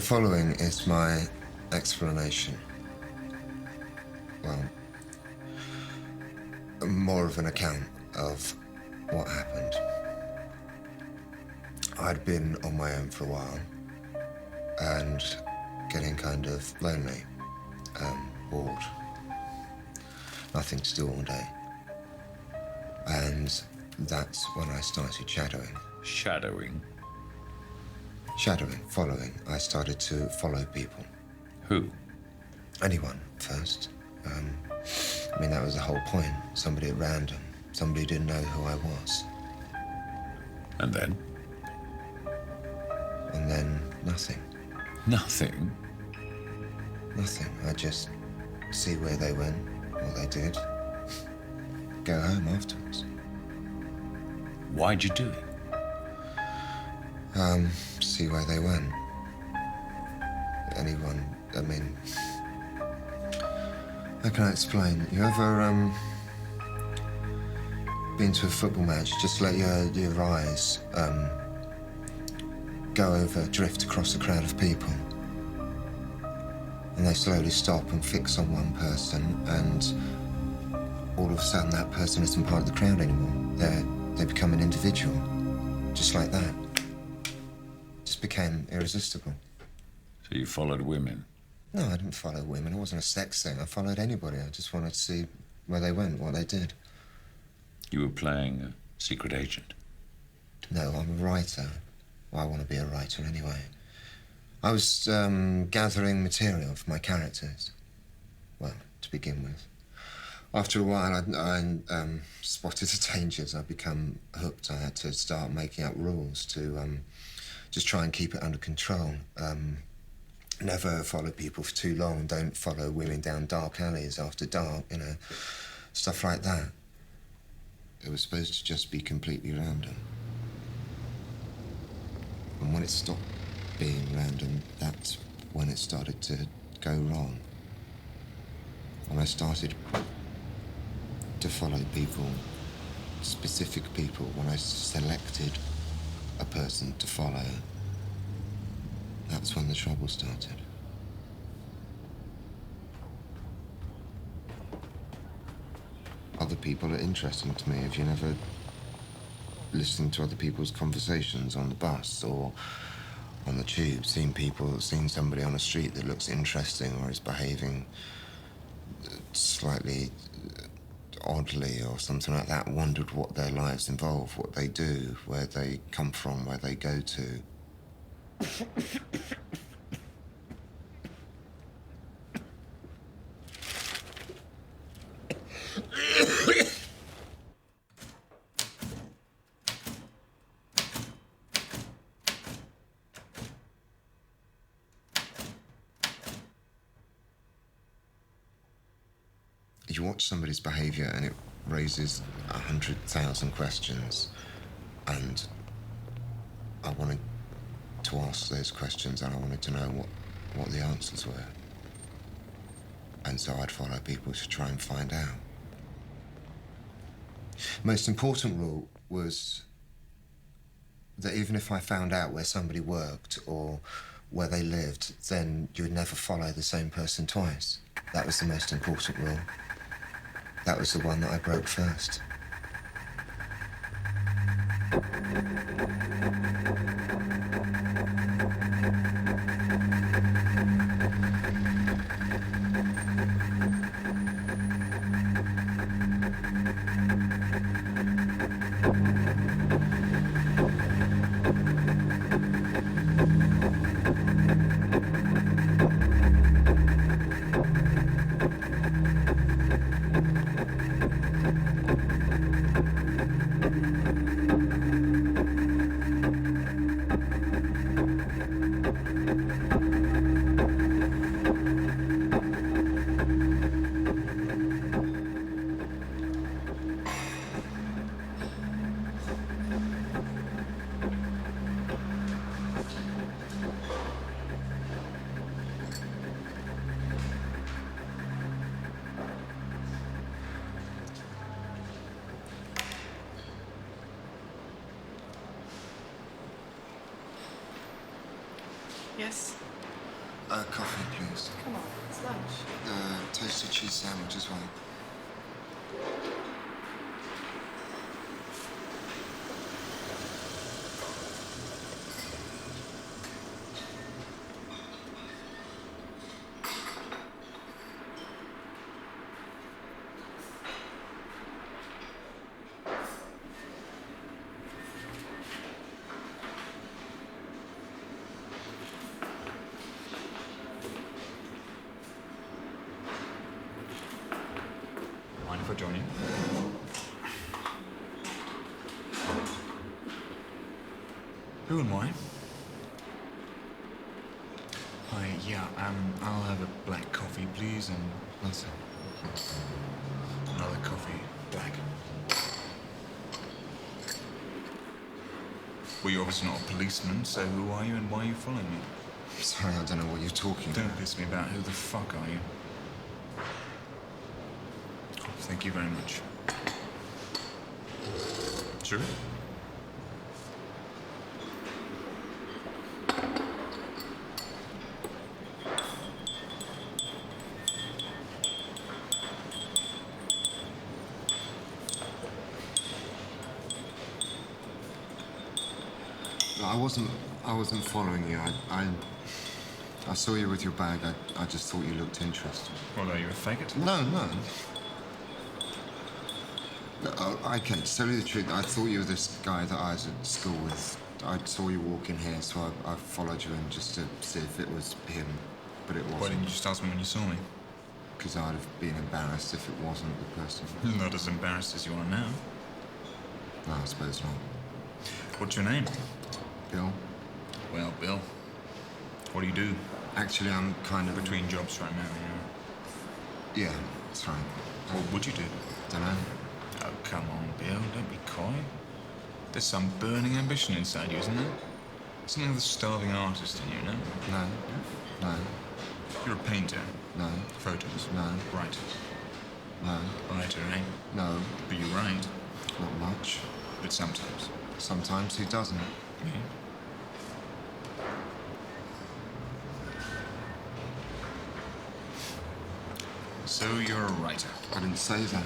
The following is my explanation. Well, more of an account of what happened. I'd been on my own for a while and getting kind of lonely, bored. Nothing to do all day. And that's when I started shadowing. Shadowing? Shadowing, following. I started to follow people. Who? Anyone, first. I mean, that was the whole point. Somebody at random. Somebody who didn't know who I was. And then? And then nothing. Nothing? Nothing. I just see where they went, what they did. Go home afterwards. Why'd you do it? See where they went. Anyone, I mean... How can I explain? You ever, been to a football match, just let your eyes, go over, drift across a crowd of people. And they slowly stop and fix on one person, and all of a sudden that person isn't part of the crowd anymore. They become an individual, just like that. Just became irresistible. So you followed women? No, I didn't follow women. It wasn't a sex thing. I followed anybody. I just wanted to see where they went, what they did. You were playing a secret agent? No, I'm a writer. Well, I want to be a writer anyway. I was gathering material for my characters. Well, to begin with. After a while, I spotted the dangers. I'd become hooked. I had to start making up rules to just try and keep it under control. Never follow people for too long. Don't follow women down dark alleys after dark, you know, stuff like that. It was supposed to just be completely random. And when it stopped being random, that's when it started to go wrong. When I started to follow people, specific people, when I selected a person to follow, that's when the trouble started. Other people are interesting to me. Have you never listened to other people's conversations on the bus or on the tube, seen somebody on the street that looks interesting or is behaving slightly oddly or something like that, wondered what their lives involve, what they do, where they come from, where they go to? You watch somebody's behaviour and it raises 100,000 questions, and I wanted to ask those questions and I wanted to know what the answers were. And so I'd follow people to try and find out. Most important rule was that even if I found out where somebody worked or where they lived, then you would never follow the same person twice. That was the most important rule. That was the one that I broke first. Yes. Coffee, please. Come on, it's lunch. Toasted cheese sandwich as well. Mind if I join you? Who and why? Hi, yeah, I'll have a black coffee, please, and What's that? another coffee, black. Well, you're obviously not a policeman, so who are you and why are you following me? Sorry, I don't know what you're talking Don't about. piss me about. Who the fuck are you? Thank you very much. Sure. I wasn't following you. I saw you with your bag. I just thought you looked interesting. What, are you a faggot? No. Okay, to tell you the truth, I thought you were this guy that I was at school with. I saw you walk in here, so I followed you in just to see if it was him, but it Why wasn't. didn't you just ask me when you saw me? Because I'd have been embarrassed if it wasn't the person. Not as embarrassed as you are now. No, I suppose not. What's your name? Bill? Well, Bill. What do you do? Actually, I'm kind of Between jobs right now, Yeah, that's right. What would you do? Dunno. Oh, come on, Bill. Don't be coy. There's some burning ambition inside you, isn't there? Something of the starving artist in you, no? No. You're a painter. No. Photos. No. Writer. No. Writer, eh? No. But you write. Not much. But sometimes. Sometimes who doesn't? Me? So you're a writer. I didn't say that.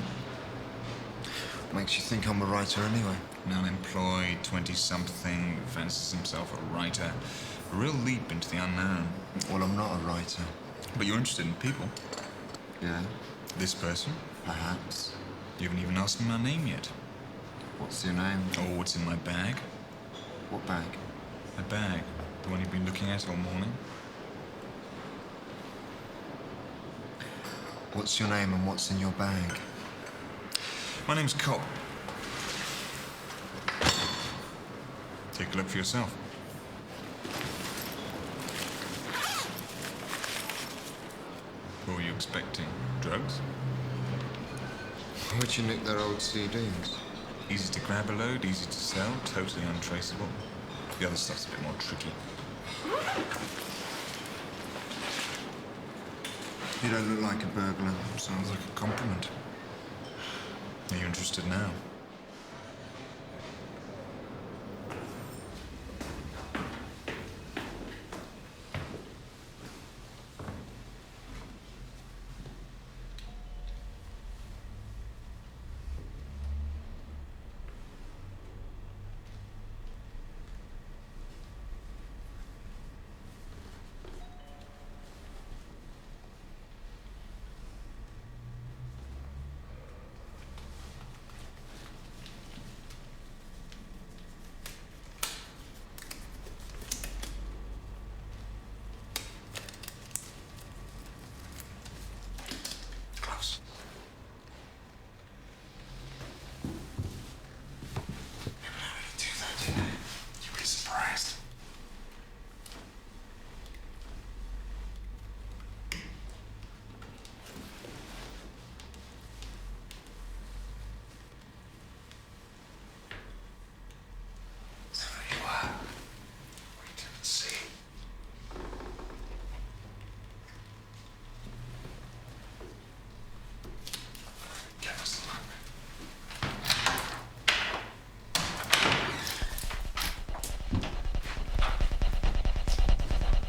Makes you think I'm a writer anyway. An unemployed 20-something fancies himself a writer. A real leap into the unknown. Well, I'm not a writer. But you're interested in people. Yeah, This person. perhaps. You haven't even asked me my name yet. What's your name? Or what's in my bag. What bag? My bag. The one you've been looking at all morning. What's your name and what's in your bag? My name's Cop. Take a look for yourself. What were you expecting? Drugs? Where'd you nick their old CDs? Easy to grab a load, easy to sell, totally untraceable. The other stuff's a bit more tricky. You don't look like a burglar. Sounds like a compliment. Are you interested now? Close. Never know how to do that, you know. You'd be surprised. So there you are. Wait and see. Give us a look.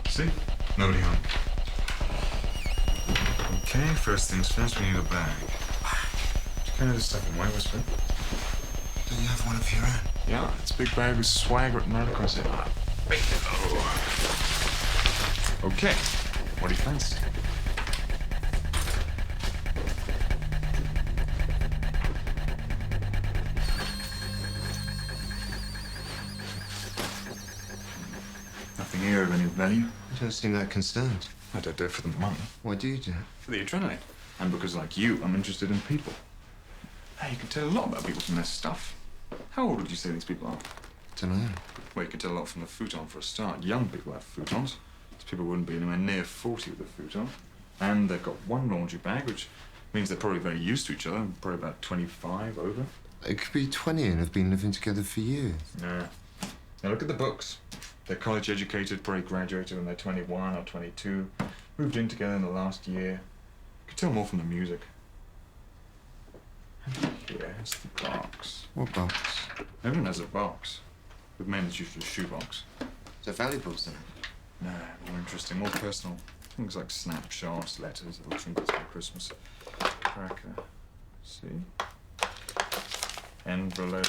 See? Nobody home. Okay, first things first, we need a bag. Just carry this stuff away, Whisper. Do you have one of your own? Yeah, it's a big bag with swag written right across it. Bingo! Okay, what do you fancy? Nothing here of any value. You don't seem that concerned. I don't do it for the money. Why do you do it? For the adrenaline. And because, like you, I'm interested in people. Hey, you can tell a lot about people from their stuff. How old would you say these people are? Don't know. Well, you can tell a lot from the futon for a start. Young people have futons. These people wouldn't be anywhere near 40 with a futon. And they've got one laundry bag, which means they're probably very used to each other, probably about 25 over. They could be 20 and have been living together for years. Nah. Now look at the books. They're college educated, probably graduated when they're 21 or 22, moved in together in the last year. You could tell more from the music. Here's the box. What box? Everyone has a box. With men, it's usually a shoebox. Is there valuables in it? No, more interesting, more personal. Things like snapshots, letters, little trinkets for Christmas. Cracker. See? Envelope.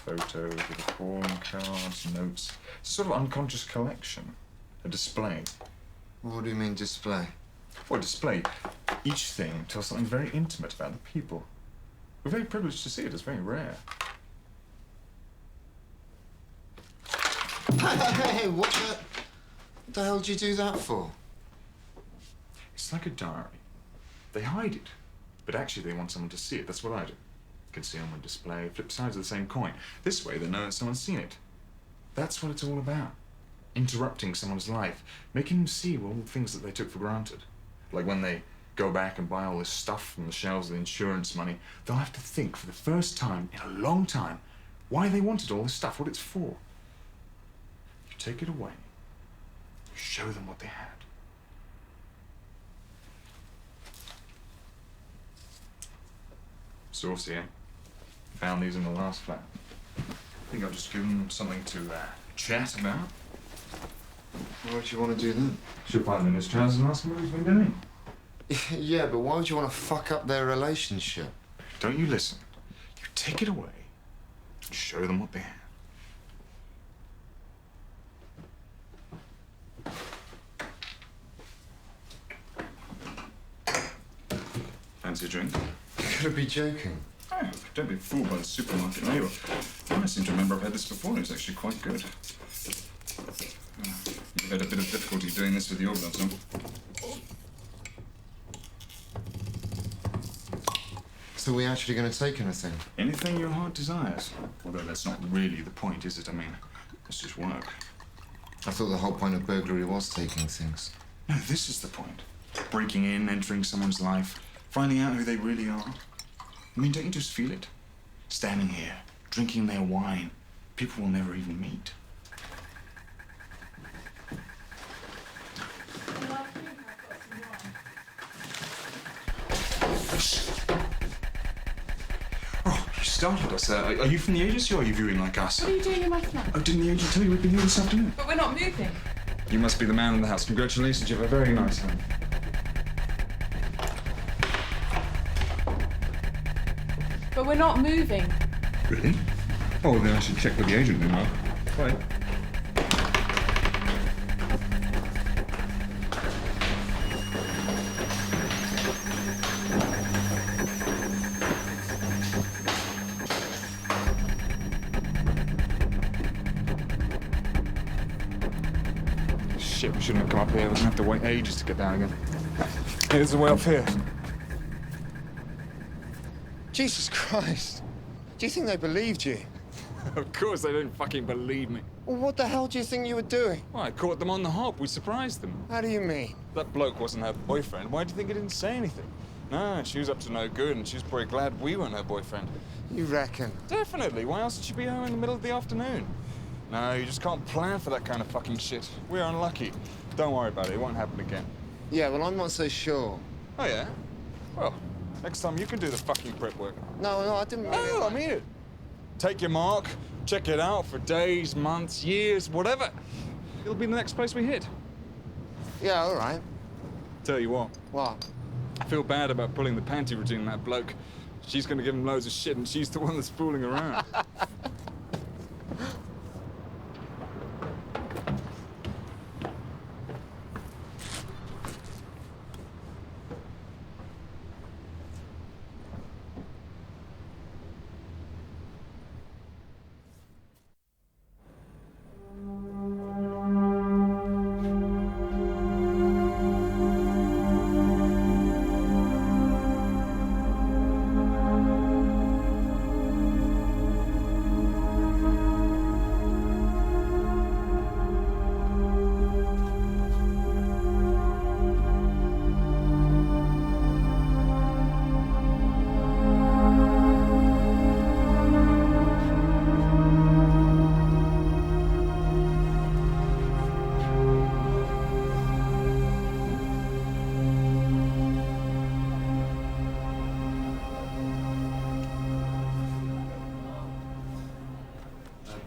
Photos with a form, cards, notes. It's a sort of unconscious collection. A display. What do you mean display? Or a display. Each thing tells something very intimate about the people. We're very privileged to see it. It's very rare. Hey, what the hell did you do that for? It's like a diary. They hide it, but actually they want someone to see it. That's what I do. Conceal on display, flip sides of the same coin. This way they know that someone's seen it. That's what it's all about. Interrupting someone's life, making them see all the things that they took for granted. Like when they go back and buy all this stuff from the shelves of the insurance money, they'll have to think for the first time in a long time why they wanted all this stuff, what it's for. You take it away, you show them what they had. Saucy, eh? Found these in the last flat. I think I'll just give them something to chat about. Why would you want to do that? Should find him in his trousers and ask him what he's been doing. Yeah, but why would you want to fuck up their relationship? Don't you listen. You take it away and show them what they have. Fancy a drink? You gotta be joking. Oh, don't be fooled by the supermarket label. I seem to remember I've had this before and it's actually quite good. You've had a bit of difficulty doing this with your blood sample. So we actually going to take anything? Anything your heart desires. Although that's not really the point, is it? I mean, it's just work. I thought the whole point of burglary was taking things. No, this is the point. Breaking in, entering someone's life, finding out who they really are. I mean, don't you just feel it? Standing here, drinking their wine. People will never even meet. Oh, you startled us. Are you from the agency or are you viewing like us? What are you doing in my flat? Oh, didn't the agent tell you we'd be here this afternoon? But we're not moving. You must be the man in the house. Congratulations, you have a very nice home. But we're not moving. Really? Oh, then I should check with the agent then, Mark. Right. Shit, we shouldn't have come up here. We're gonna have to wait ages to get down again. Here's the way up here. Jesus Christ. Do you think they believed you? Of course they didn't fucking believe me. Well, what the hell do you think you were doing? Well, I caught them on the hop. We surprised them. How do you mean? That bloke wasn't her boyfriend. Why do you think he didn't say anything? No, she was up to no good, and she was probably glad we weren't her boyfriend. You reckon? Definitely. Why else would she be home in the middle of the afternoon? No, you just can't plan for that kind of fucking shit. We're unlucky. Don't worry about it. It won't happen again. Yeah, well, I'm not so sure. Oh, yeah? Well, next time you can do the fucking prep work. No, I didn't mean Oh, I mean it. Take your mark, check it out for days, months, years, whatever. It'll be the next place we hit. Yeah, all right. Tell you what, What? I feel bad about pulling the panty routine on that bloke. She's gonna give him loads of shit, and she's the one that's fooling around.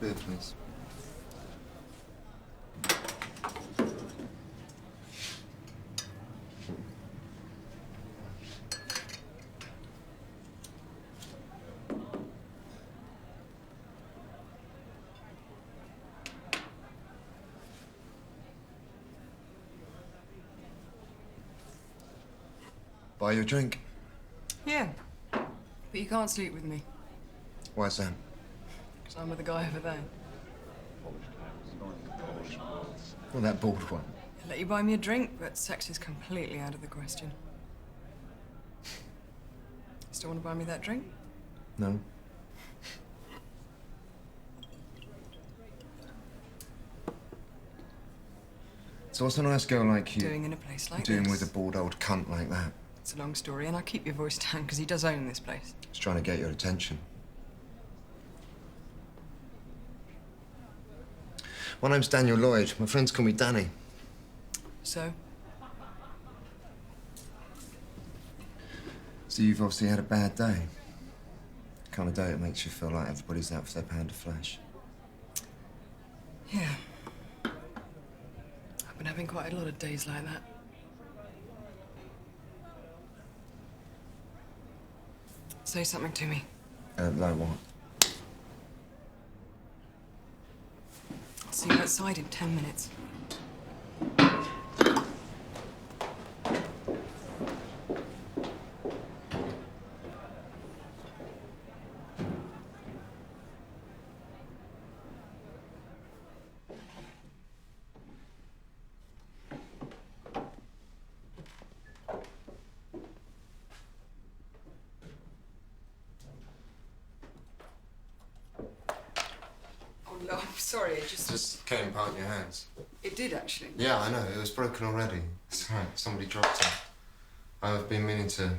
Beer, please. Buy you a drink. Yeah, but you can't sleep with me, Why's that? because I'm with the guy over there. Well, that bald one. I'll let you buy me a drink, but sex is completely out of the question. Still want to buy me that drink? No. So what's a nice girl like you Doing in a place like doing this? with a bald old cunt like that? It's a long story, and I'll keep your voice down, because he does own this place. He's trying to get your attention. My name's Daniel Lloyd. My friends call me Danny. So? So you've obviously had a bad day. The kind of day that makes you feel like everybody's out for their pound of flesh. Yeah. I've been having quite a lot of days like that. Say something to me. Like what? I'll see you outside in 10 minutes. Oh, I'm sorry, it Just came apart in your hands. It did, actually. Yeah, I know. It was broken already. It's all right. Somebody dropped it. I've been meaning to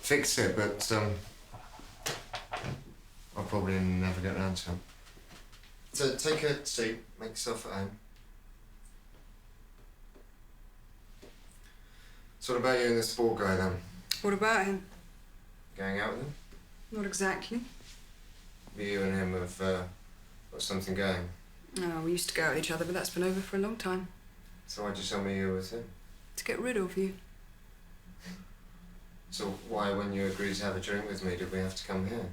fix it, but I'll probably never get around to it. So take a seat. Make yourself at home. So what about you and this sport guy, then? What about him? Going out with him? Not exactly. You and him have got something going. No, we used to go out with each other, but that's been over for a long time. So why'd you tell me you were with him? To get rid of you. So why, when you agreed to have a drink with me, did we have to come here?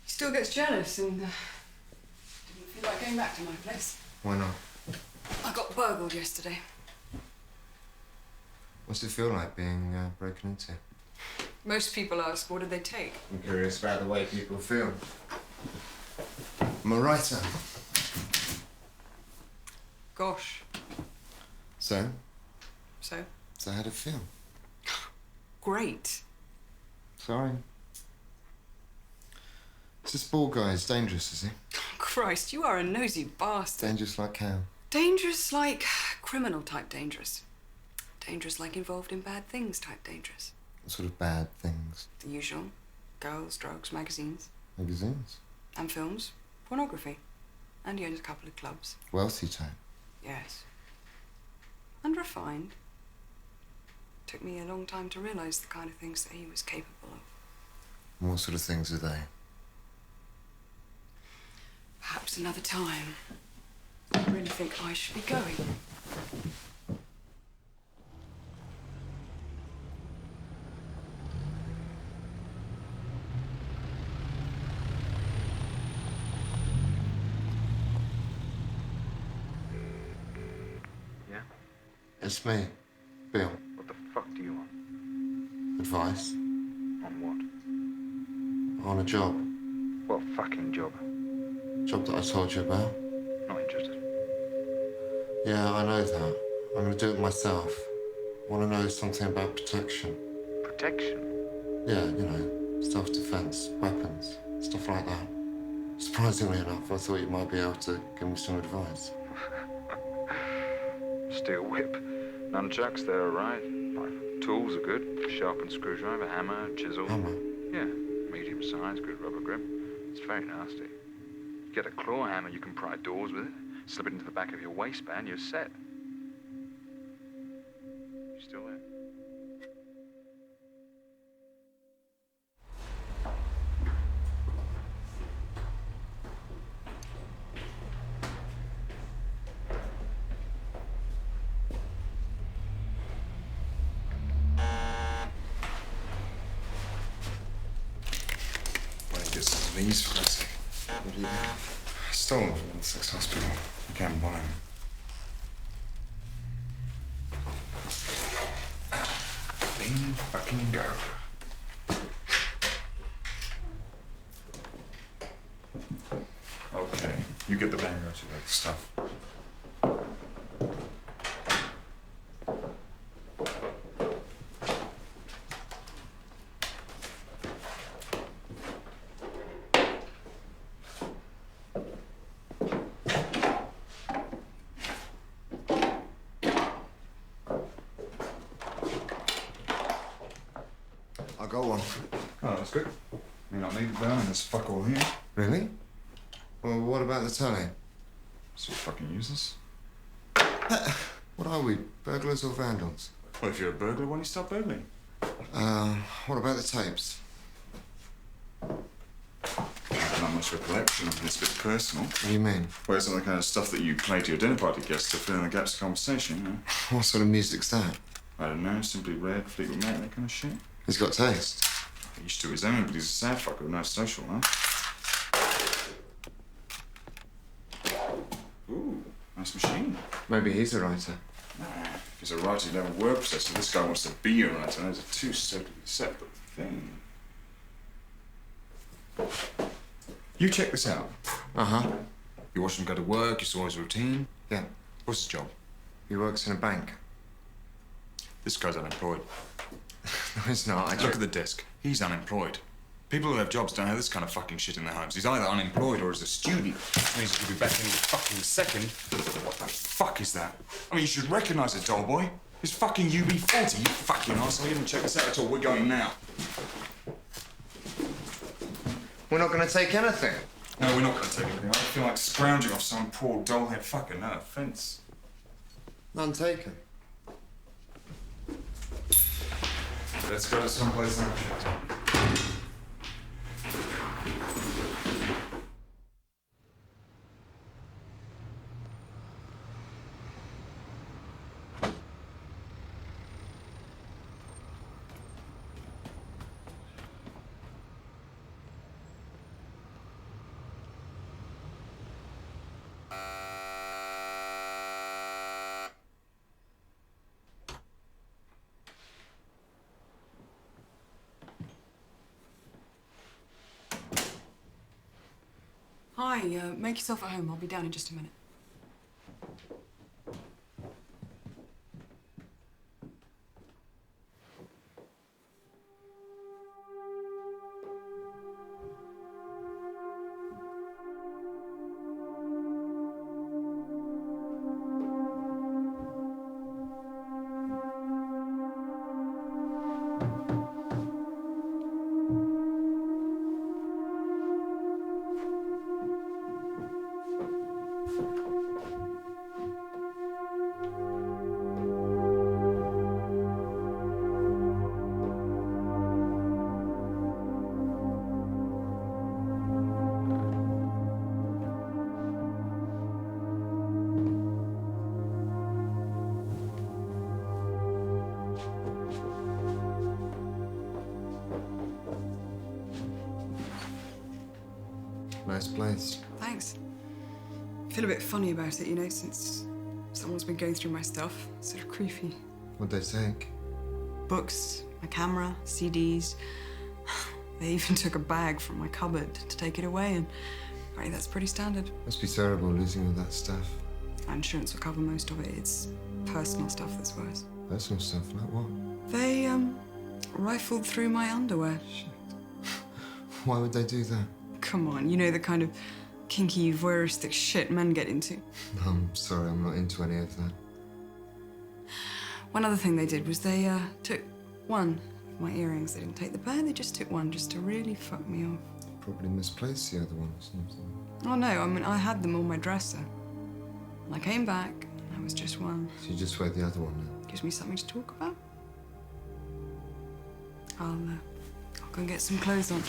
He still gets jealous and didn't feel like going back to my place. Why not? I got burgled yesterday. What's it feel like being broken into? Most people ask, what did they take? I'm curious about the way people feel. I'm a writer. Gosh. So? So? So how'd it feel? Great. Sorry. This bald guy is dangerous, is he? Christ, you are a nosy bastard. Dangerous like how? Dangerous like criminal type dangerous. Dangerous like involved in bad things type dangerous. What sort of bad things? The usual. Girls, drugs, magazines. Magazines? And films. Pornography. And he owns a couple of clubs. Wealthy type? Yes. And refined. Took me a long time to realise the kind of things that he was capable of. And what sort of things are they? Perhaps another time. I really think I should be going. It's me, Bill. What the fuck do you want? Advice On what? on a job. What fucking job? Job that I told you about. Not interested. Yeah, I know that. I'm gonna do it myself. I want to know something about protection. Protection? Yeah, you know, self-defense, weapons, stuff like that. Surprisingly enough, I thought you might be able to give me some advice. Steel whip. Nunchucks, they're alright. Tools are good. Sharpened screwdriver, hammer, chisel. Hammer? Yeah, medium size, good rubber grip. It's very nasty. Get a claw hammer, you can pry doors with it. Slip it into the back of your waistband, you're set. You still there? Why don't you get some of these for a sec? What do you mean? Stolen from the sex hospital. You can't buy them. Clean fucking go. Okay, you get the banger out of that stuff. I got one. Oh, that's good. May not need it down, and there's fuck all here. Really? Well, what about the telly? So fucking useless. What are we, burglars or vandals? Well, if you're a burglar, why don't you stop burgling? What about the tapes? Not much recollection, and it's a bit personal. What do you mean? Well, it's not the kind of stuff that you play to your dinner party guests to fill in the gaps of conversation, you know? What sort of music's that? I don't know, Simply Red, Fleetwood Mac, that kind of shit. He's got taste. He's to his own, but he's a sad fucker with no social life. Ooh, nice machine. Maybe he's a writer. Nah, if he's a writer, he'd have a word processor. This guy wants to be a writer. Those are two separate things. You check this out. Uh-huh. You watch him go to work, you saw his routine. Yeah. What's his job? He works in a bank. This guy's unemployed. No, he's not. Look at the desk. He's unemployed. People who have jobs don't have this kind of fucking shit in their homes. He's either unemployed or he's a student. That means he'll be back any fucking second. What the fuck is that? I mean, you should recognize it, doll boy. It's fucking UB40, you fucking arsehole. You haven't checked this out at all. We're going now. We're not going to take anything. No, we're not going to take anything. I feel like scrounging off some poor doll-head fucker. No offence. None taken. Let's go to someplace unchecked. Hi, make yourself at home. I'll be down in just a minute. Nice place. Thanks. I feel a bit funny about it, you know, since Someone's been going through my stuff. Sort of creepy. What'd they take? Books, my camera, CDs. They even took a bag from my cupboard to take it away, and apparently that's pretty standard. Must be terrible losing all that stuff. Our insurance will cover most of it. It's personal stuff that's worse. Personal stuff, like what? They, rifled through my underwear. Why would they do that? Come on, you know the kind of kinky, voyeuristic shit men get into. No, I'm sorry, I'm not into any of that. One other thing they did was they, took one of my earrings. They didn't take the pair, they just took one just to really fuck me off. Probably misplaced the other one or something. Oh no, I mean, I had them on my dresser. And I came back, and there was just one. So you just wear the other one now? Gives me something to talk about. I'll go and get some clothes on.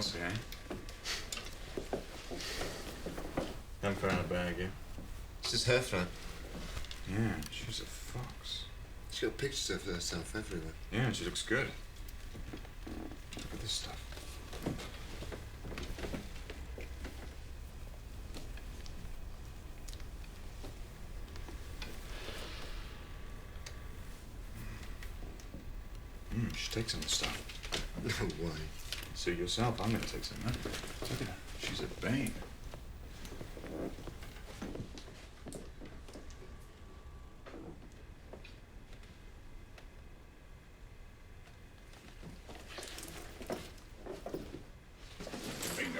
Saucy, eh? Haven't found a bag yet. It's just her flat. Yeah, she's a fox. She's got pictures of herself everywhere. Yeah, and she looks good. Look at this stuff. She takes some of the stuff. No way. See yourself, I'm gonna take some money. Look at her. She's a bane. Bingo.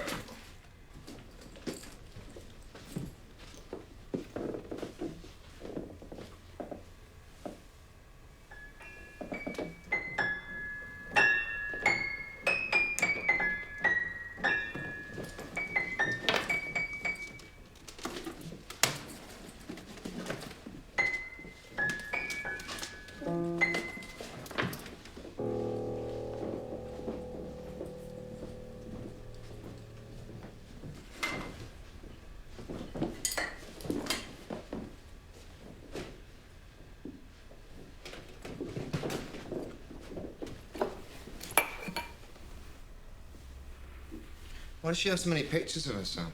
Why does she have so many pictures of herself?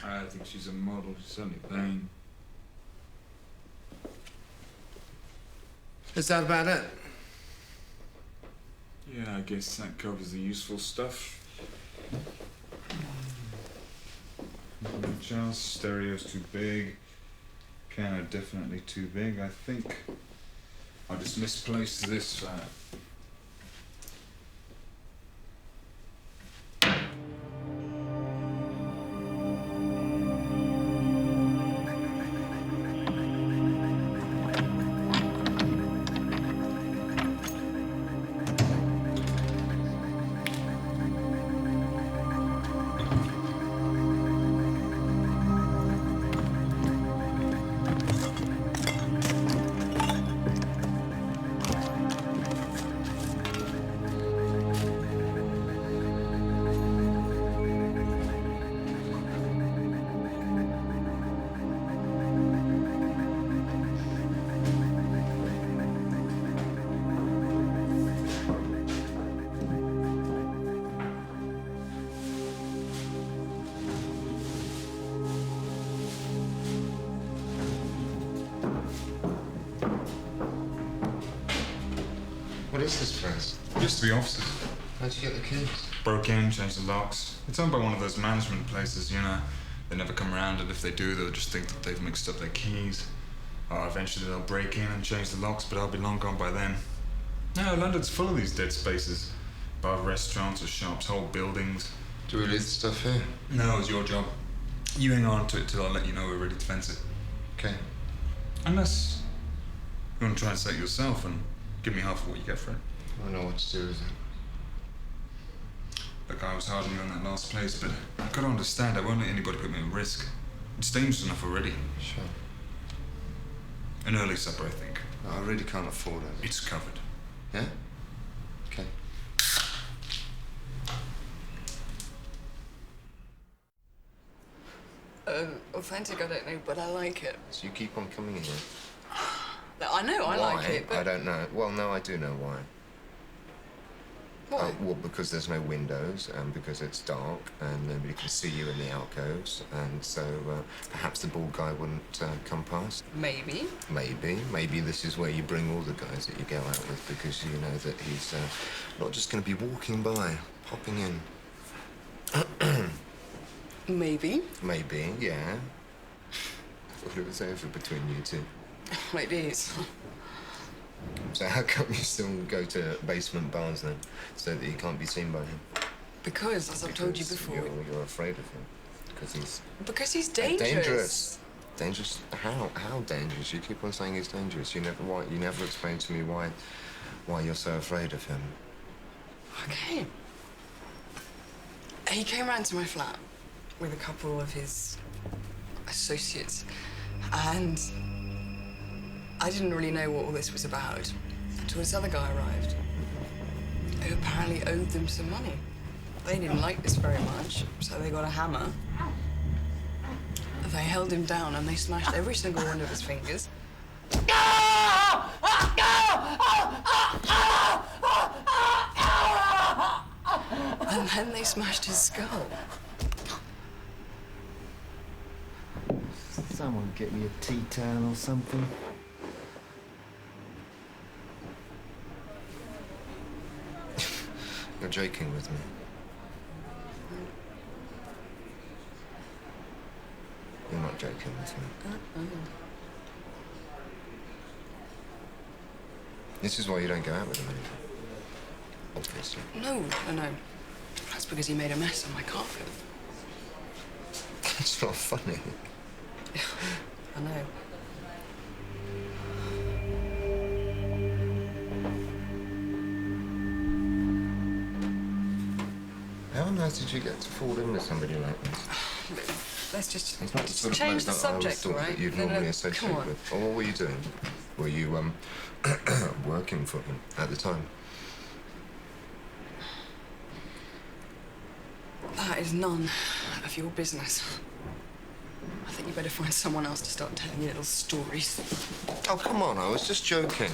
I think she's a model. She's certainly vain. Is that about it? Yeah, I guess that covers the useful stuff. Much else? Stereo's too big. Piano definitely too big, I think. I'll just misplace this. What is this place? Used to be offices. How'd you get the keys? Broke in, changed the locks. It's owned by one of those management places, you know. They never come around, and if they do, they'll just think that they've mixed up their keys. Or eventually they'll break in and change the locks, but I'll be long gone by then. No, London's full of these dead spaces. Bar restaurants or shops, whole buildings. Do we leave the stuff here? No, it's your job. You hang on to it till I let you know we're ready to fence it. Okay. Unless you want to try and set it yourself and give me half of what you get for it. I know what to do with it. Look, I was hard on you on that last place, but I've got to understand I won't let anybody put me at risk. It's dangerous enough already. Sure. An early supper, I think. No, I really can't afford it. It's covered. Yeah? Okay. Authentic, I don't know, but I like it. So you keep on coming in here? No, I know, I Why? like it, but... I don't know. Well, no, I do know why. Why? Well, because there's no windows, and because it's dark, and nobody can see you in the alcoves, and so perhaps the bald guy wouldn't come past. Maybe. Maybe this is where you bring all the guys that you go out with, because you know that he's not just going to be walking by, popping in. Maybe. Maybe, yeah. I thought it was over between you two. It is. So how come you still go to basement bars then, so that you can't be seen by him? Because, as I've told you before... You're afraid of him. Because he's dangerous. Dangerous? Dangerous? How? How dangerous? You keep on saying he's dangerous. You never explained to me why you're so afraid of him. Okay. He came round to my flat with a couple of his associates, and I didn't really know what all this was about until this other guy arrived, who apparently owed them some money. They didn't like this very much, so they got a hammer. They held him down and they smashed every single one of his fingers. And then they smashed his skull. Someone get me a tea towel or something. You're joking with me. joking with me. This is why you don't go out with him anymore. Obviously. No. That's because he made a mess on my carpet. That's not funny. I know. How on earth did you get to fall in with somebody like this? Let's just It's not the sort of change the bloke that I always subject, thought all right? that you'd No, normally associate come on. with. Or what were you doing? Were you, working for him at the time? That is none of your business. I think you better find someone else to start telling your little stories. Oh, come on, I was just joking.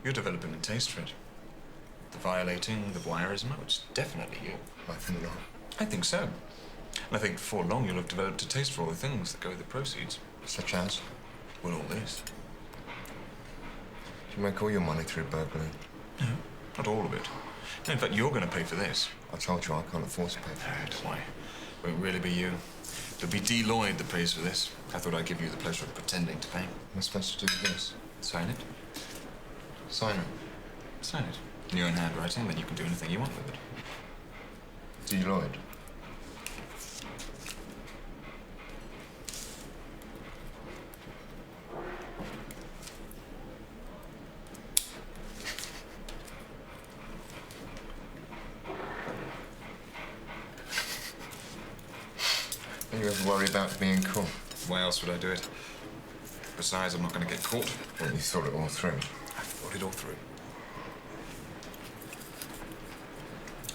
You're developing a taste for it. The violating, the voyeurism, oh, it's definitely you. I think not. I think so. And I think before long you'll have developed a taste for all the things that go with the proceeds. Such as? Well, all this. You make all your money through burglary. No, not all of it. No, in fact, you're going to pay for this. I told you I can't afford to pay for it. Don't worry. Won't really be you. It'll be D. Lloyd that pays for this. I thought I'd give you the pleasure of pretending to pay. What am I supposed to do with this? Sign it. Sign it. Sign it. In your own handwriting, then you can do anything you want with it. D. Lloyd. You ever worry about being caught? Why else would I do it? Besides, I'm not going to get caught. Well, you thought it all through. I thought it all through.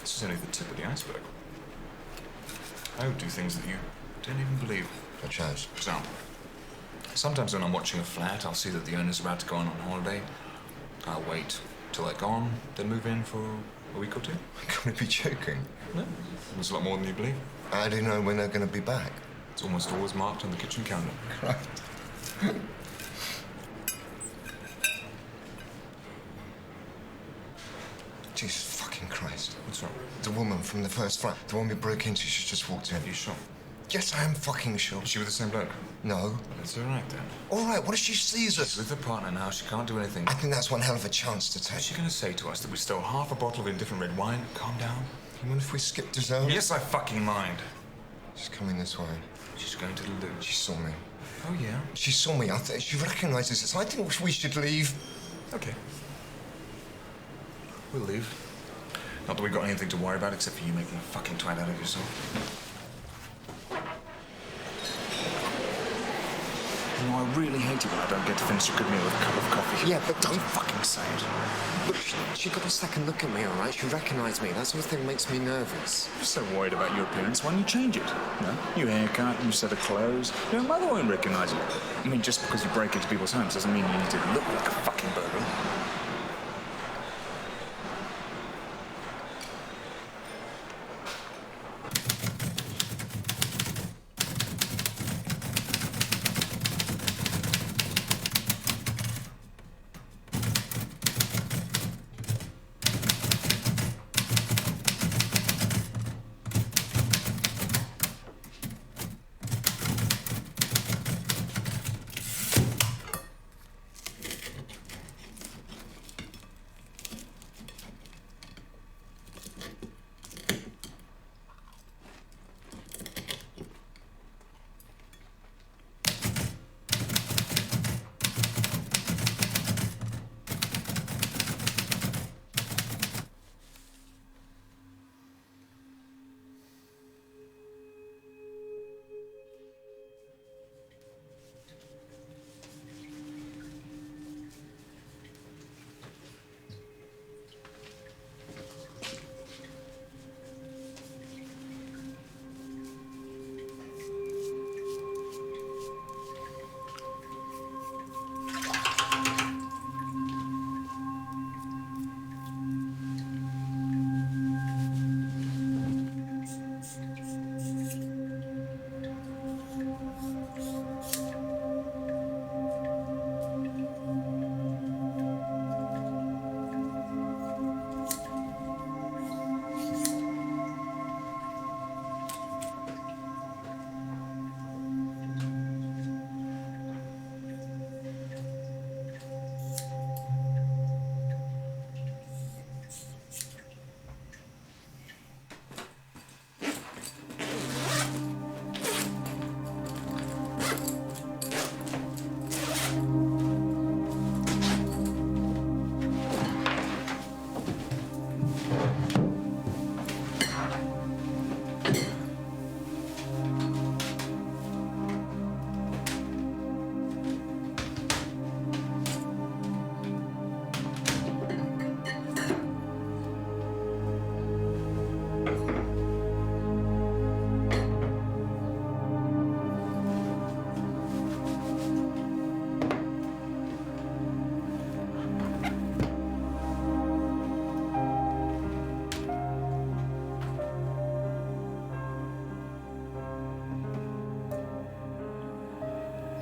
This is only the tip of the iceberg. I would do things that you don't even believe. Such as? For example, sometimes when I'm watching a flat, I'll see that the owner's about to go on holiday. I'll wait till they're gone, then move in for a week or two. You're going to be joking. No, it's a lot more than you believe. How do you know when they're going to be back? It's almost always marked on the kitchen calendar. Right. Jesus fucking Christ. What's wrong? The woman from the first flat, the one we broke into, she just walked in. Are you sure? Yes, I am fucking sure. Is she with the same bloke? No. That's all right then. All right, what if she sees She's us? with her partner now. She can't do anything. I think that's one hell of a chance to take. Is she going to say to us that we stole half a bottle of indifferent red wine? Calm down. What if we skip dessert? Yes, I fucking mind. She's coming this way. She's going to the loo. She saw me. Oh, yeah? She saw me. She recognises us. I think we should leave. Okay. We'll leave. Not that we've got anything to worry about except for you making a fucking twat out of yourself. You know, I really hate it when I don't get to finish a good meal with a cup of coffee. Yeah, but don't fucking say it. Look, she got a second look at me, all right? She recognised me. That sort of thing makes me nervous. You're so worried about your appearance, why don't you change it? No? New haircut, new set of clothes. Your mother won't recognise you. I mean, just because you break into people's homes doesn't mean you need to look like a fucking burglar.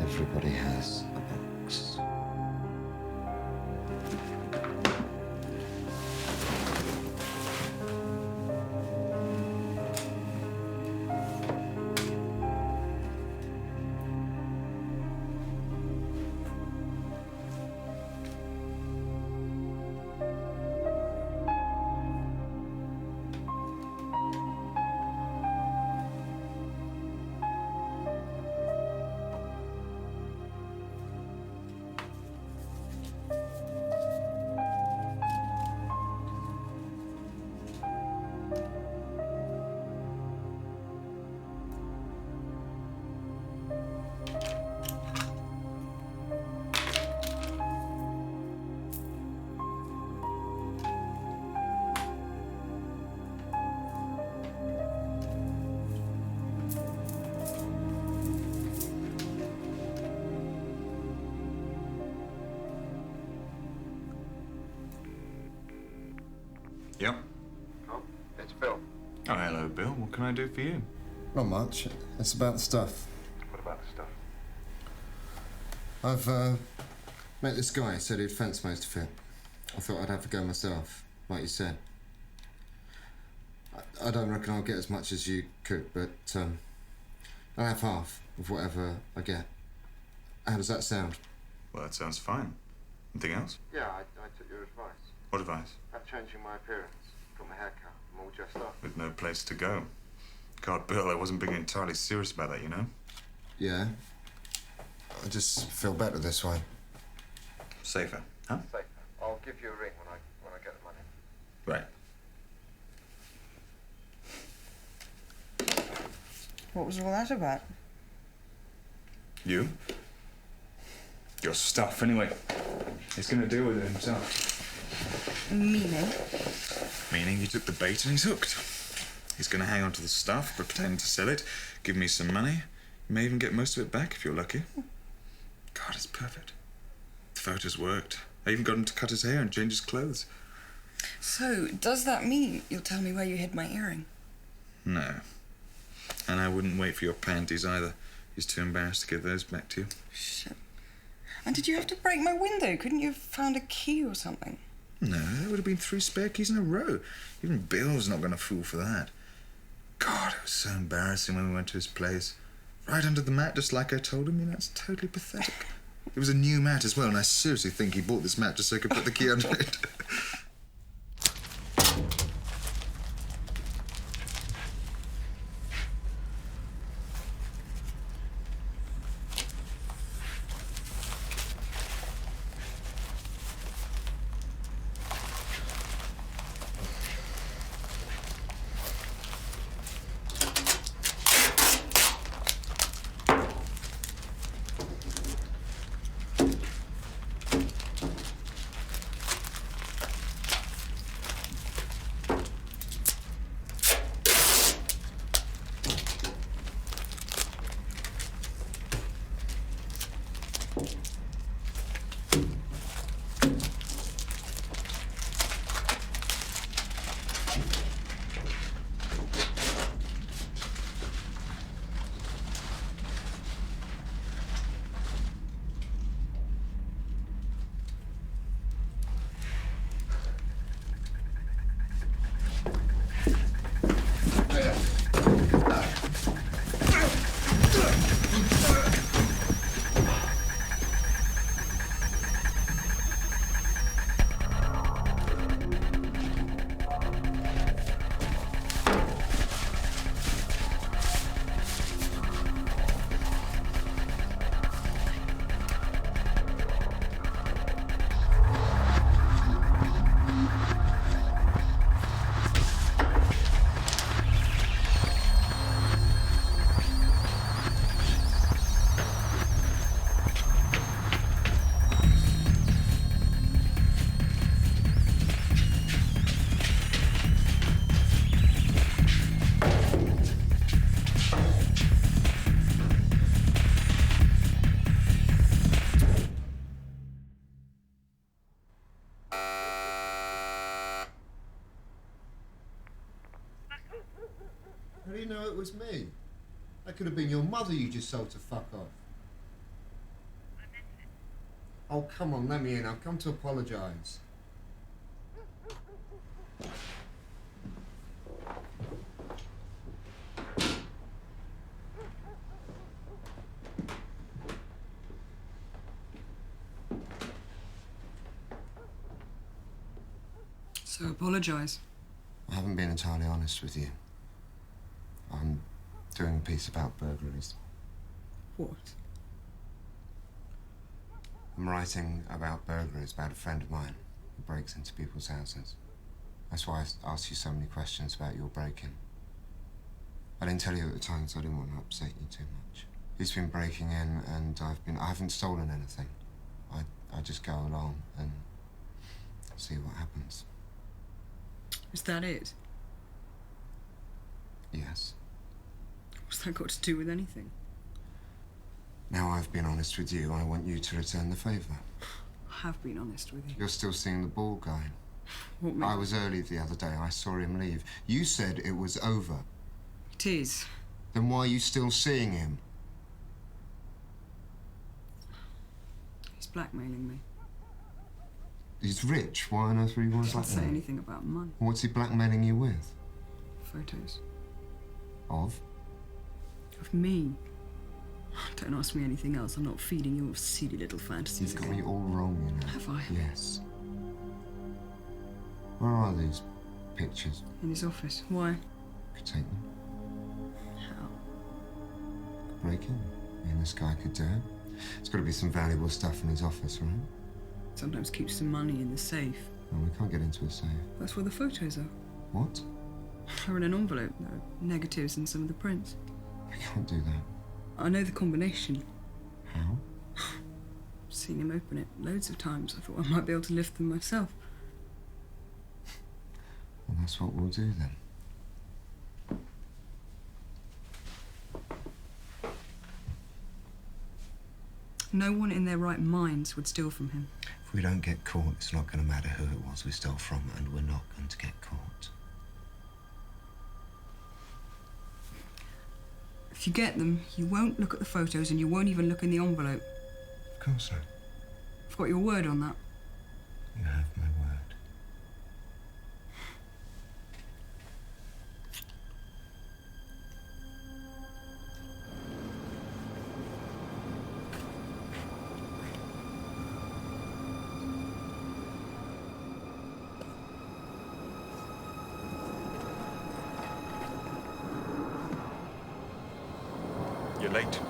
Everybody has a box. Yep. Oh, it's Bill. Oh, hello, Bill. What can I do for you? Not much. It's about the stuff. What about the stuff? I've met this guy. Said he'd fence most of it. I thought I'd have a go myself, like you said. I don't reckon I'll get as much as you could, but I'll have half of whatever I get. How does that sound? Well, that sounds fine. Anything else? Yeah, I took your advice. What advice? About changing my appearance. Got my hair cut. I'm all dressed up. With no place to go. God, Bill, I wasn't being entirely serious about that, you know? Yeah. I just feel better this way. Safer, huh? Safer. I'll give you a ring when I get the money. Right. What was all that about? You? Your stuff, anyway. He's gonna deal with it himself. Meaning? Meaning he took the bait and he's hooked. He's gonna hang on to the stuff, pretend to sell it, give me some money. You may even get most of it back if you're lucky. God, it's perfect. The photos worked. I even got him to cut his hair and change his clothes. So, does that mean you'll tell me where you hid my earring? No. And I wouldn't wait for your panties either. He's too embarrassed to give those back to you. Shit. And did you have to break my window? Couldn't you have found a key or something? No, there would have been 3 spare keys in a row. Even Bill's not gonna fool for that. God, it was so embarrassing when we went to his place. Right under the mat, just like I told him. You know, it's totally pathetic. It was a new mat as well, and I seriously think he bought this mat just so he could put the key under it. How do you know it was me? That could have been your mother you just sold to fuck off. Oh, come on, let me in. I've come to apologise. So apologise. I haven't been entirely honest with you. I'm doing a piece about burglaries. What? I'm writing about burglaries, about a friend of mine who breaks into people's houses. That's why I asked you so many questions about your break-in. I didn't tell you at the time because I didn't want to upset you too much. He's been breaking in and I haven't stolen anything. I just go along and see what happens. Is that it? Yes. What's that got to do with anything? Now I've been honest with you, I want you to return the favour. I have been honest with you. You're still seeing the ball guy. What, I was early the other day. I saw him leave. You said it was over. It is. Then why are you still seeing him? He's blackmailing me. He's rich. Why on earth would he want to Doesn't say blackmail? anything about money. What's he blackmailing you with? Photos. Of? Of me. Don't ask me anything else. I'm not feeding your silly little fantasies You've got again. me all wrong, you know. Have I? Yes. Where are these pictures? In his office. Why? Could take them. How? Break in. Me and this guy could do it. There's got to be some valuable stuff in his office, right? Sometimes keeps some money in the safe. No, we can't get into a safe. That's where the photos are. What? They're in an envelope. There are negatives and some of the prints. We can't do that. I know the combination. How? Seen him open it loads of times. I thought I might be able to lift them myself. Well, that's what we'll do then. No one in their right minds would steal from him. If we don't get caught, it's not going to matter who it was we stole from, and we're not going to get caught. If you get them, you won't look at the photos and you won't even look in the envelope. Of course not. I've got your word on that. You have my word. You're late.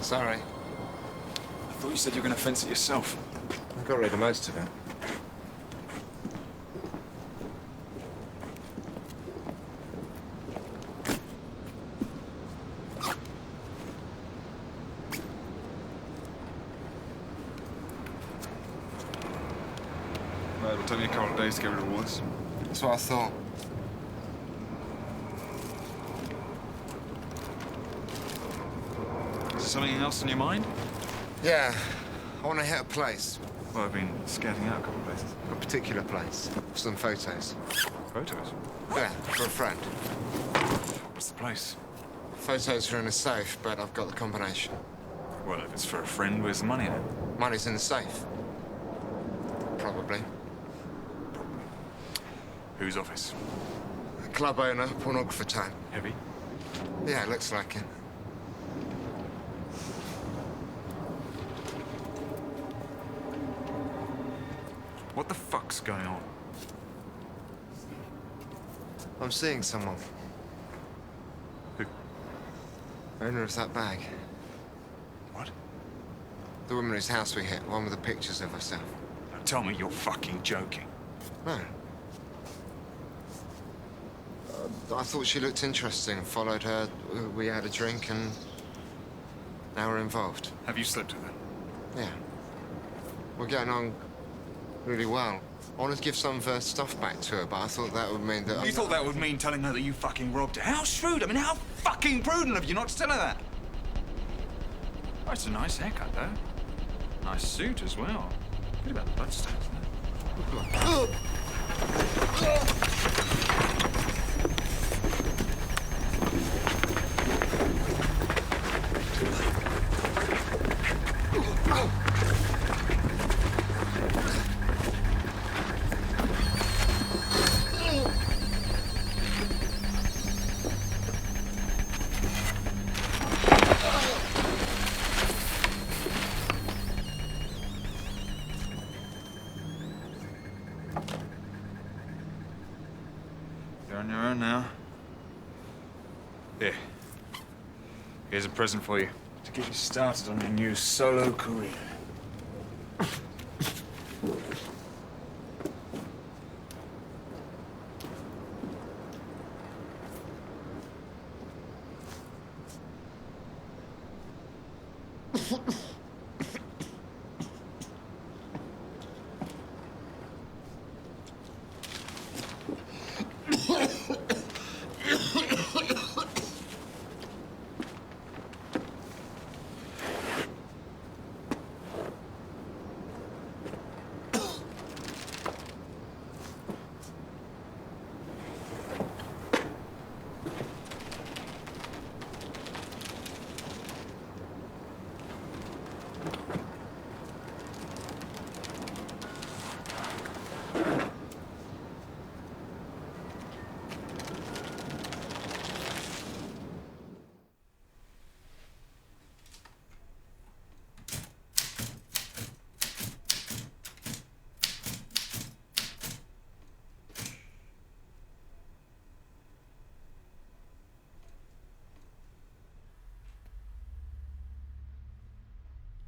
Sorry. I thought you said you were going to fence it yourself. I got rid of most of it. Well, it'll take me a couple of days to get rid of all this. That's what I thought. Is there something else on your mind? Yeah, I want to hit a place. Well, I've been scouting out a couple of places. A particular place. For some photos. Photos? Yeah, for a friend. What's the place? Photos are in a safe, but I've got the combination. Well, if it's for a friend, where's the money in it? Money's in the safe. Probably. Whose office? A club owner, pornographer type. Heavy? Yeah, looks like it. What the fuck's going on? I'm seeing someone. Who? Owner of that bag. What? The woman whose house we hit, one with the pictures of herself. Now tell me you're fucking joking. No. I thought she looked interesting. Followed her, we had a drink, and now we're involved. Have you slept with her? Yeah. We're getting on really well. I wanted to give some of her stuff back to her, but I thought that would mean that... You thought that would mean telling her that you fucking robbed her? How shrewd! I mean, how fucking prudent of you not to tell her that! Oh, it's a nice haircut, though. Nice suit as well. Good about the bloodstains, isn't it? You're on your own now. Here. Here's a present for you to get you started on your new solo career.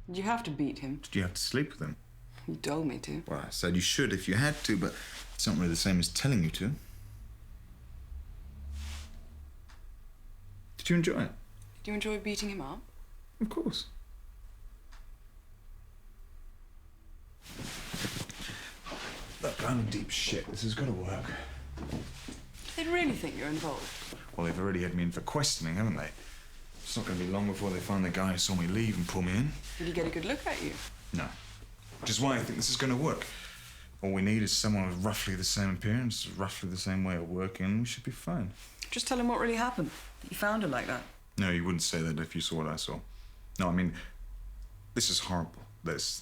Did you have to beat him? Did you have to sleep with him? You told me to. Well, I said you should if you had to, but it's not really the same as telling you to. Did you enjoy it? Did you enjoy beating him up? Of course. Look, I'm in deep shit. This has got to work. They really think you're involved. Well, they've already had me in for questioning, haven't they? It's not going to be long before they find the guy who saw me leave and pull me in. Did he get a good look at you? No. Which is why I think this is going to work. All we need is someone with roughly the same appearance, roughly the same way of working, and we should be fine. Just tell him what really happened. That you found her like that. No, you wouldn't say that if you saw what I saw. No, I mean, this is horrible. There's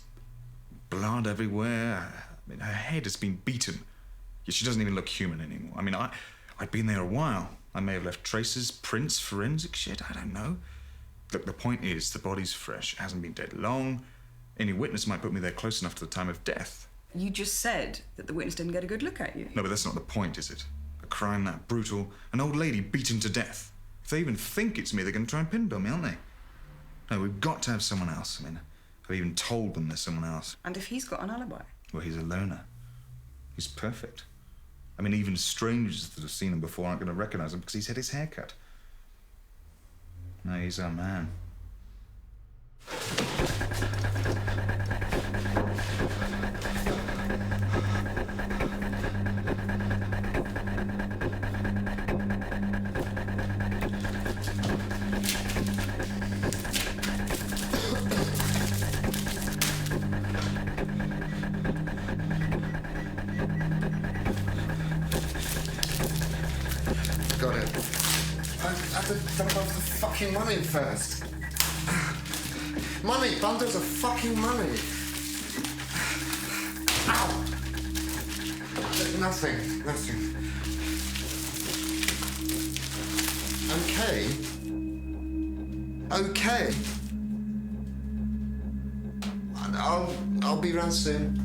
blood everywhere. I mean, her head has been beaten. Yet she doesn't even look human anymore. I mean, I'd been there a while. I may have left traces, prints, forensic shit, I don't know. Look, the point is, the body's fresh. It hasn't been dead long. Any witness might put me there close enough to the time of death. You just said that the witness didn't get a good look at you. No, but that's not the point, is it? A crime that brutal, an old lady beaten to death. If they even think it's me, they're going to try and pinball me, aren't they? No, we've got to have someone else. I mean, I've even told them there's someone else. And if he's got an alibi? Well, he's a loner. He's perfect. I mean, even strangers that have seen him before aren't going to recognise him because he's had his hair cut. No, he's our man. Got it. I have to dump off the fucking money first. Money, bundles of fucking money. Ow! Nothing. Okay. I'll be round soon.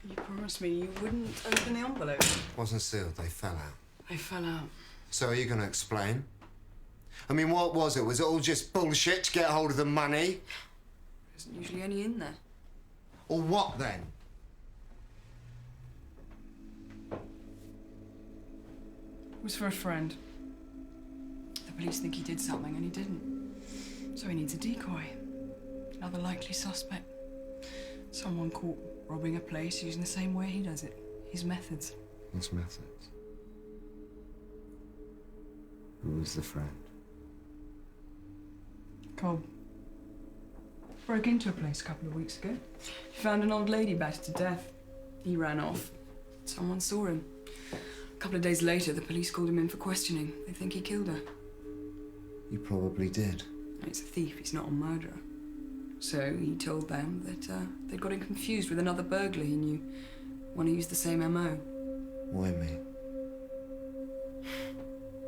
You promised me you wouldn't open the envelope. Wasn't sealed, they fell out. They fell out. So are you going to explain? I mean, what was it? Was it all just bullshit to get hold of the money? There isn't usually any in there. Or what then? It was for a friend. The police think he did something and he didn't. So he needs a decoy. Another likely suspect. Someone caught robbing a place using the same way he does it. His methods. His methods? Who was the friend? Cobb. Broke into a place a couple of weeks ago. He found an old lady battered to death. He ran off. Someone saw him. A couple of days later, the police called him in for questioning. They think he killed her. He probably did. He's a thief, he's not a murderer. So he told them that they'd got him confused with another burglar he knew, one who used the same MO. Why me?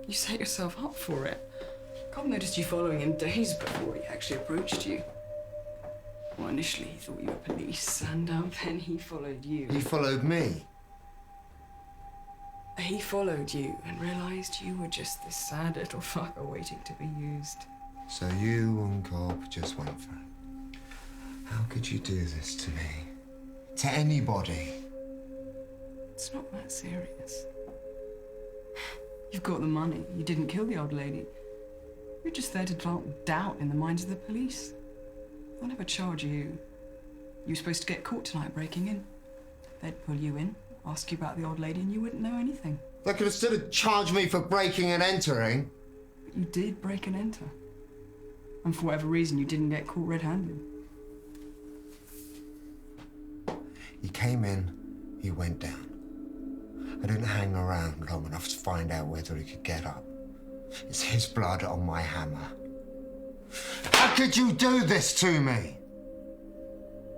You set yourself up for it. Cobb noticed you following him days before he actually approached you. Well, initially he thought you were police, and then he followed you. He followed me? He followed you and realised you were just this sad little fucker waiting to be used. So you and Cobb just went for it. How could you do this to me? To anybody? It's not that serious. You've got the money. You didn't kill the old lady. You're just there to plant doubt in the minds of the police. They'll never charge you. You were supposed to get caught tonight breaking in. They'd pull you in, ask you about the old lady, and you wouldn't know anything. They could have still charged me for breaking and entering. But you did break and enter. And for whatever reason, you didn't get caught red-handed. He came in, he went down. I didn't hang around long enough to find out whether he could get up. It's his blood on my hammer. How could you do this to me?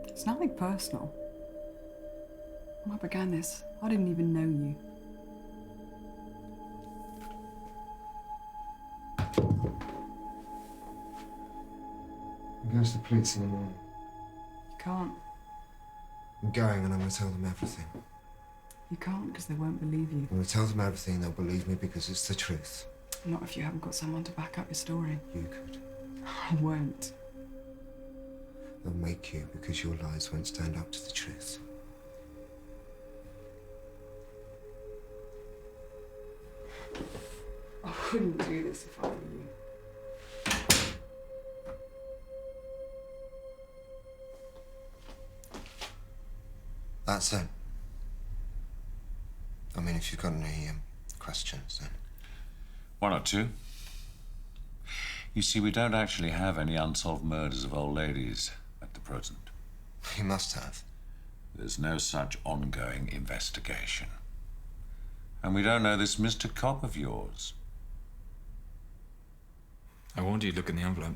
It's nothing personal. When I began this, I didn't even know you. I'm going to the police in the morning. You can't. I'm going and I'm going to tell them everything. You can't because they won't believe you. I'm going to tell them everything, they'll believe me because it's the truth. Not if you haven't got someone to back up your story. You could. I won't. They'll make you because your lies won't stand up to the truth. I wouldn't do this if I were you. That's it. I mean, if you've got any questions, then. One or two. You see, we don't actually have any unsolved murders of old ladies at the present. You must have. There's no such ongoing investigation. And we don't know this Mr. Cobb of yours. I warned you to look in the envelope.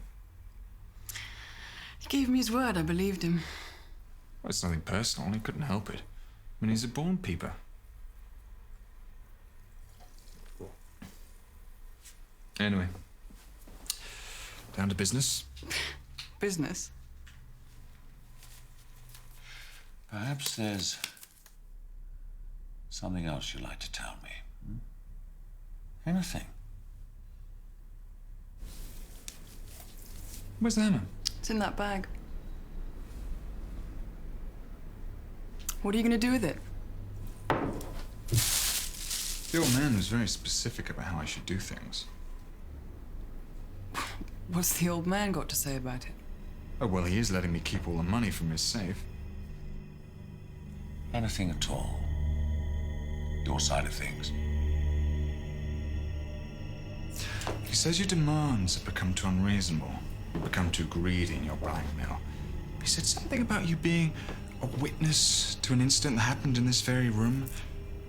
He gave me his word, I believed him. Well, it's nothing personal. He couldn't help it. I mean, he's a born peeper. Anyway, down to business. Business? Perhaps there's something else you'd like to tell me. Anything. Where's the hammer? It's in that bag. What are you going to do with it? The old man was very specific about how I should do things. What's the old man got to say about it? Oh, well, he is letting me keep all the money from his safe. Anything at all. Your side of things. He says your demands have become too unreasonable. You've become too greedy in your blackmail. He said something about you being a witness to an incident that happened in this very room.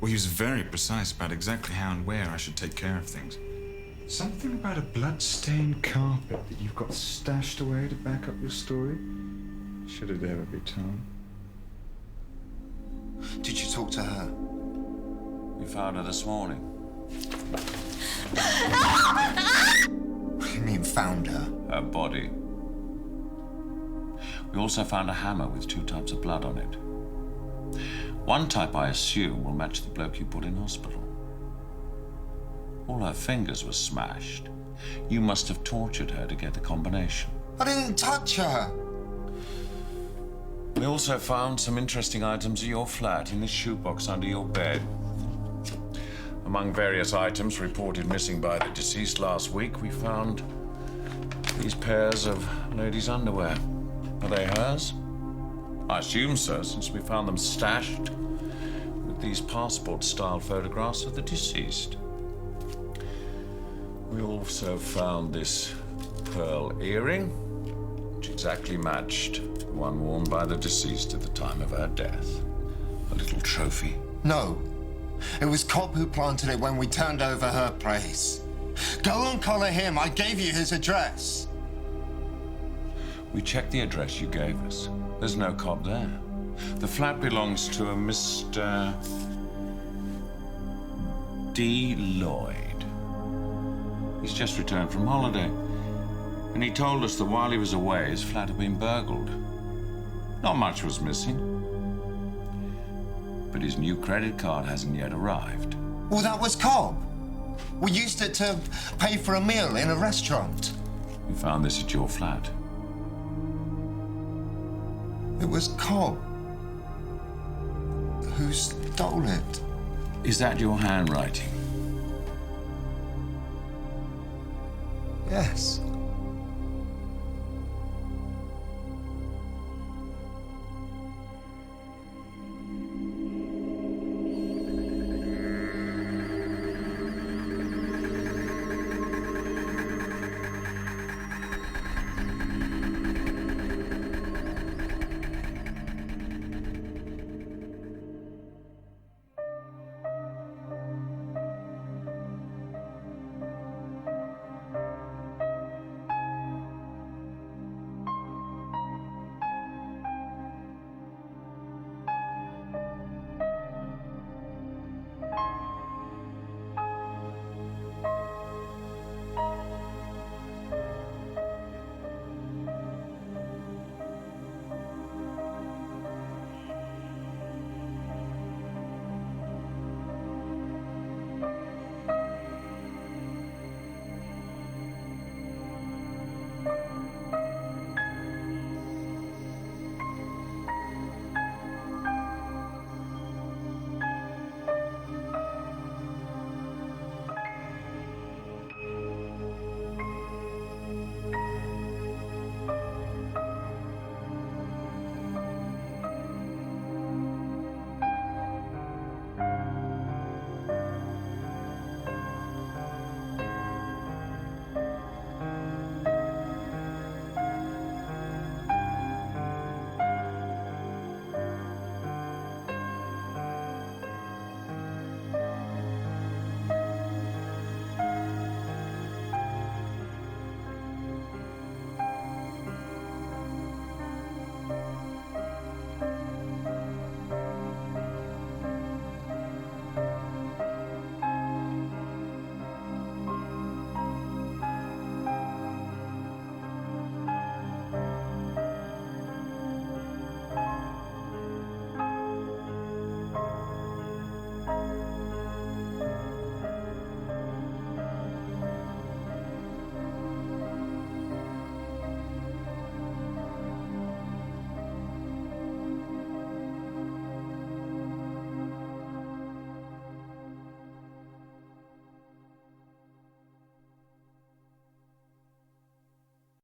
Well, he was very precise about exactly how and where I should take care of things. Something about a blood-stained carpet that you've got stashed away to back up your story. Should it ever be told? Did you talk to her? We found her this morning. What do you mean, found her? Her body. We also found a hammer with 2 types of blood on it. One type, I assume, will match the bloke you put in hospital. All her fingers were smashed. You must have tortured her to get the combination. I didn't touch her. We also found some interesting items in your flat in this shoebox under your bed. Among various items reported missing by the deceased last week, we found these pairs of ladies' underwear. Are they hers? I assume so, since we found them stashed with these passport-style photographs of the deceased. We also found this pearl earring, which exactly matched the one worn by the deceased at the time of her death. A little trophy. No. It was Cobb who planted it when we turned over her place. Go and collar him. I gave you his address. We checked the address you gave us. There's no Cobb there. The flat belongs to a Mr. D. Lloyd. He's just returned from holiday. And he told us that while he was away, his flat had been burgled. Not much was missing. But his new credit card hasn't yet arrived. Well, that was Cobb. We used it to pay for a meal in a restaurant. We found this at your flat. It was Cobb who stole it. Is that your handwriting? Yes.